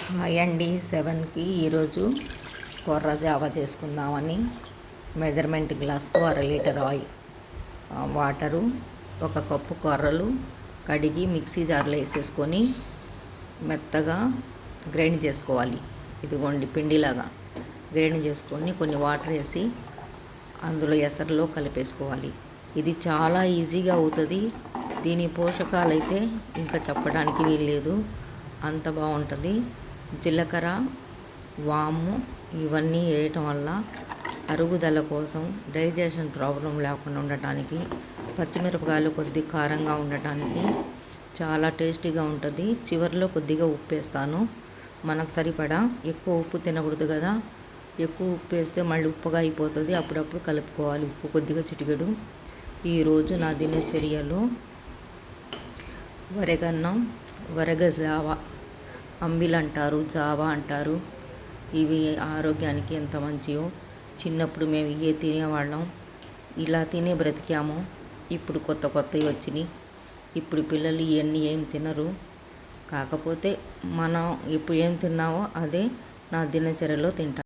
Hi అండి. 7కి ఈరోజు కొర్ర జావా చేసుకుందామని మెజర్మెంట్ గ్లాస్తో 1 లీటర్ ఆయిల్, వాటరు, 1 కప్పు కొర్రలు కడిగి మిక్సీ జార్లో వేసేసుకొని మెత్తగా గ్రైండ్ చేసుకోవాలి. ఇదిగోండి పిండిలాగా గ్రైండ్ చేసుకొని కొన్ని వాటర్ వేసి అందులో ఎసరులో కలిపేసుకోవాలి. ఇది చాలా ఈజీగా అవుతుంది. దీని పోషకాలు అయితే ఇంకా చెప్పడానికి వీల్లేదు, అంత బాగుంటుంది. జీలకర్ర, వాము ఇవన్నీ వేయటం వల్ల అరుగుదల కోసం, డైజెషన్ ప్రాబ్లం లేకుండా ఉండటానికి, పచ్చిమిరపకాయలు కొద్దిగా కారంగా ఉండటానికి చాలా టేస్టీగా ఉంటుంది. చివరిలో కొద్దిగా ఉప్పు వేస్తాను, మనకు సరిపడా. ఎక్కువ ఉప్పు తినకూడదు కదా, ఎక్కువ ఉప్పు వేస్తే మళ్ళీ ఉప్పుగా అయిపోతుంది. అప్పుడప్పుడు కలుపుకోవాలి, ఉప్పు కొద్దిగా చిటికెడు. ఈరోజు నా దినచర్యలో వరెగన్నం, వరగ జావా, అంబిల్ అంటారు, జావా అంటారు. ఇవి ఆరోగ్యానికి ఎంత మంచియో. చిన్నప్పుడు మేము ఇవే తినేవాళ్ళం, ఇలా తినే బ్రతికాము. ఇప్పుడు కొత్త కొత్తవి వచ్చినాయి. ఇప్పుడు పిల్లలు ఇవన్నీ ఏం తినరు. కాకపోతే మనం ఇప్పుడు ఏం తిన్నామో అదే నా దినచర్యలో తింటాను.